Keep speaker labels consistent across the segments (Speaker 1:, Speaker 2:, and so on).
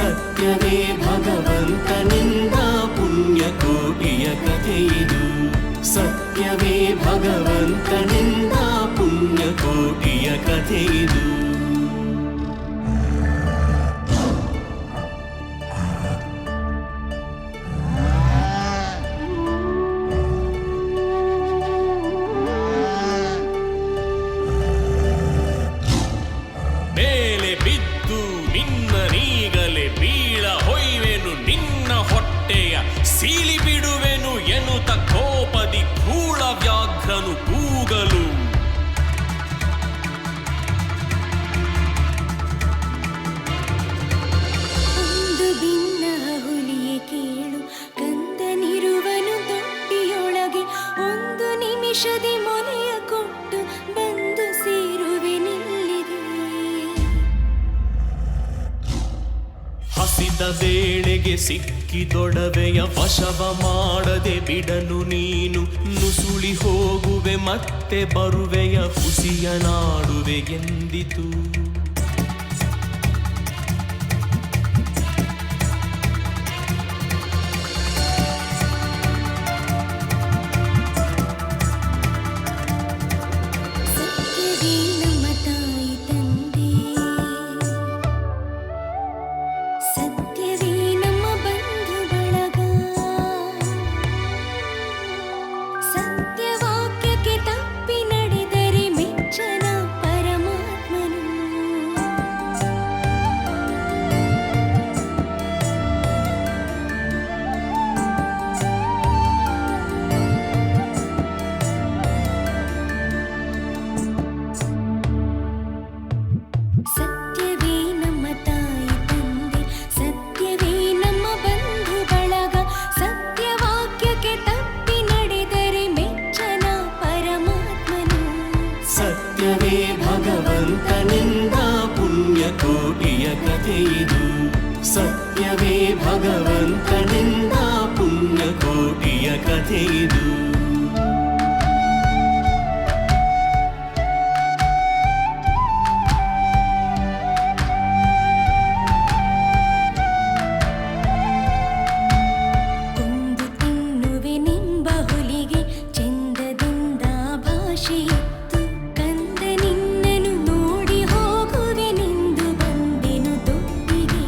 Speaker 1: ಸತ್ಯವೇ ಭಗವಂತನಿಂದ ಪುಣ್ಯಕೋಟಿಯ ಕಥೆಯಿದು. ಸತ್ಯವೇ ಭಗವಂತನಿಂದ ಪುಣ್ಯಕೋಟಿಯ ಕಥೆಯಿದು.
Speaker 2: ಮೇಲೆ ಬಿದ್ದು ನಿನ್ನ ನೀಗಲೆ ಬೀಳ ಹೊಯ್ವೆನು ನಿನ್ನ ಹೊಟ್ಟೆಯ ಸೀಳಿ ಬಿಡುವೆನು ಎನ್ನುತ್ತ ಕೋಪದಿ ಕೂಳ ವ್ಯಾಘ್ರನು ಕೂಗಲು.
Speaker 3: ಒಂದು ಭಿನ್ನ ಹುಲಿಯೇ ಕೇಳು, ಕಂದನಿರುವನು ತೊಟ್ಟಿಯೊಳಗೆ. ಒಂದು ನಿಮಿಷದಿ ಮೊನೆಯ ಕೊಟ್ಟು ಬಂದು ಸೇರುವೆ ನಿಲ್ಲಿಗೆ.
Speaker 2: ಹಸಿದ ವೇಳೆಗೆ ಸಿಕ್ಕಿದೊಡವೆಯ ವಶವ ಮಾಡದೆ ಬಿಡನು ನೀನು. ನುಸುಳಿ ಹೋಗುವೆ ಮತ್ತೆ ಬರುವೆಯ ಹುಸಿಯ ನಾಡುವೆ ಎಂದಿತು.
Speaker 3: ಸತ್ಯವೇ ನಮ್ಮ ತಾಯಿ ತಂದೆ, ಸತ್ಯವೇ ನಮ್ಮ ಬಂಧು ಬಳಗ. ಸತ್ಯವಾಕ್ಯಕ್ಕೆ ತಪ್ಪಿ ನಡೆದರೆ ಮೆಚ್ಚನ ಪರಮಾತ್ಮನು. ಸತ್ಯವೇ ನಮ್ಮ ತಾಯಿ ತಂದೆ, ಸತ್ಯವೇ ನಮ್ಮ ಬಂಧು ಬಳಗ. ಸತ್ಯವಾಕ್ಯಕ್ಕೆ ತಪ್ಪಿ ನಡೆದರೆ ಮೆಚ್ಚನ ಪರಮಾತ್ಮನು.
Speaker 1: ಸತ್ಯವೇ ಭಗವಂತನಿಂದ ಪುಣ್ಯಕೋಟಿಯ ಕಥೆಯಿದು. ಸತ್ಯವೇ ಭಗವಂತನಿಂದ ಪುಣ್ಯಕೋಟಿಯ ಕಥೆಯಿದು.
Speaker 3: ಕೊಂದು ತಿನ್ನುವೆ ನಿಂಬ ಹುಲಿಗೆ, ಚಂದದಿಂದ ಭಾಷೆ ಇತ್ತು. ಕಂದ ನಿನ್ನನು ನೋಡಿ ಹೋಗುವೆ ನಿಂದು ಬಂದೆನು ತೊಟ್ಟಿಗೆ.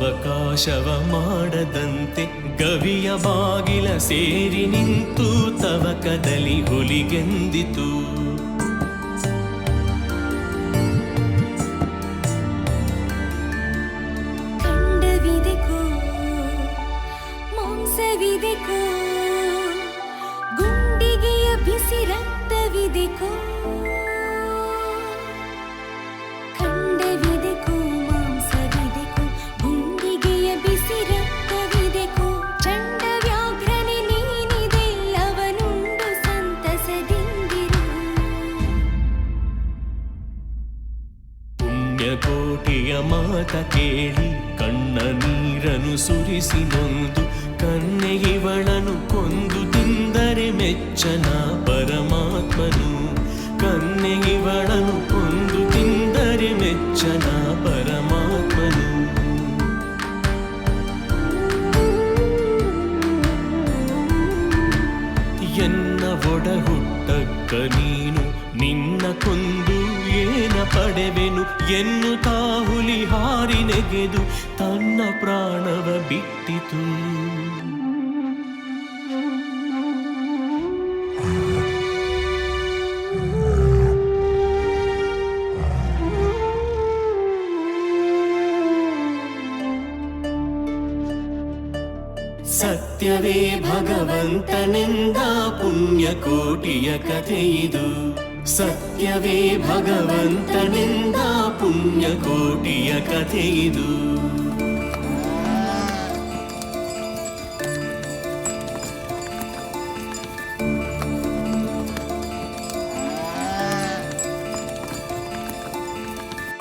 Speaker 2: ಅವಕಾಶವ ಮಾಡದಂತೆ ಗವಿಯ ಬಾಗಿಲ ಸೇರಿ ನಿಂತು ತವಕದಲ್ಲಿ ಹುಲಿಗೆಂದಿತು.
Speaker 3: ಖಂಡವಿದೆಕೋ ಮಾಂಸವಿದೆಕೋ ಗುಂಡಿಗೆಯ ಬಿಸಿ ರಕ್ತವಿದೆಕೋ. ಖಂಡವಿದೆಕೋ ಮಾಂಸವಿದೆಕೋ ಗುಂಡಿಗೆಯ ಬಿಸಿ ರಕ್ತವಿದೆಕೋ. ಚಂಡ ವ್ಯಾಘ್ರನೆ ನೀನಿದೆಲ್ಲವನುಂಡು ಸಂತಸದಿಂದಿರು.
Speaker 2: ಪುಣ್ಯಕೋಟಿಯ ಮಾತ ಕೇಳಿ ಕಣ್ಣ ನೀರನು ಸುರಿಸಿ ನೊಂದು ಕನ್ಯೆಯವಳನು ಕೊಂದು ತಿಂದರೆ ಮೆಚ್ಚನ ಪರಮಾತ್ಮನು. ಕನ್ಯೆಯವಳನು ಕೊಂದು ತಿಂದರೆ ಮೆಚ್ಚನ ಪರಮಾತ್ಮನು. ಎನ್ನ ಒಡ ಹುಟ್ಟಕ್ಕ ನೀನು ನಿನ್ನ ಕೊಂದು ಏನ ಪಡೆವೆನು ಎನ್ನುತ್ತಾ ಹುಲಿ ಹಾರಿ ನೆಗೆದು ತನ್ನ ಪ್ರಾಣವ ಬಿಟ್ಟಿತು.
Speaker 1: ಸತ್ಯವೇ ಭಗವಂತನೆಂದ ಪುಣ್ಯಕೋಟಿಯ ಕಥೆಯಿದು. ಸತ್ಯವೇ ಭಗವಂತನೆಂದ ಪುಣ್ಯಕೋಟಿಯ ಕಥೆಯಿದು.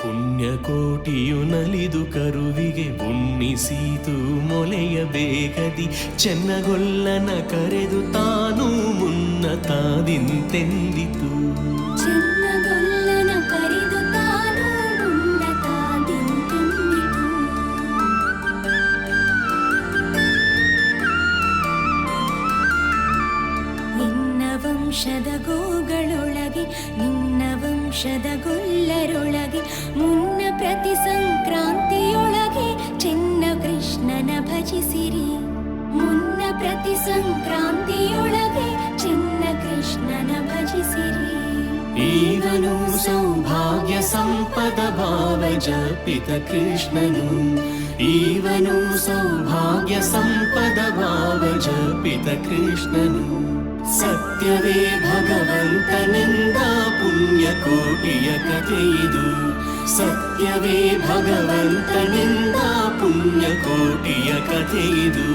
Speaker 2: ಪುಣ್ಯಕೋಟಿಯು ನಲಿದು ಕರುವಿಗೆ ಉಣ್ಣಿಸೀತು ಮೊಲೆಯ ಬೇಗದಿ. ಚೆನ್ನಗೊಲ್ಲನ ಕರೆದು ತಾನು ಮುನ್ನತಾದಿಂತೆಂದಿತು.
Speaker 3: ಚೆನ್ನಗೊಲ್ಲನ ಕರೆದು ತಾನು ಮುನ್ನತಾದಿಂತೆಂದಿತು. ನಿನ್ನ ವಂಶದ ಗೋಗಳೊಳಗೆ ನಿನ್ನ ವಂಶದ ಗೊಲ್ಲರೊಳಗೆ ಮುನ್ನ ಪ್ರತಿ ಸಂಕ್ರಾಂತಿಯೊಳಗೆ ಚೆನ್ನ ಕೃಷ್ಣನ ಭಜಿಸಿರಿ. ಮುನ್ನ ಪ್ರತಿ ಸಂಕ್ರಾಂತಿಯೊಳಗೆ ಚೆನ್ನ ಕೃಷ್ಣನ ಭಜಿಸಿರಿ.
Speaker 1: ಈವನು ಸೌಭಾಗ್ಯ ಸಂಪದ ಭಾವ ಜಪಿತ ಕೃಷ್ಣನು. ಈವನು ಸೌಭಾಗ್ಯ ಸಂಪದ ಭಾವ ಜಪಿತ ಕೃಷ್ಣನು. ಸತ್ಯವೇ ಭಗವಂತನೆಂದ ಪುಣ್ಯಕೋಟಿಯ ಕಥೆಯಿದು. ಸತ್ಯವೇ ಭಗವಂತನೆಂದ ಪುಣ್ಯಕೋಟಿಯ ಕಥೆಯಿದು.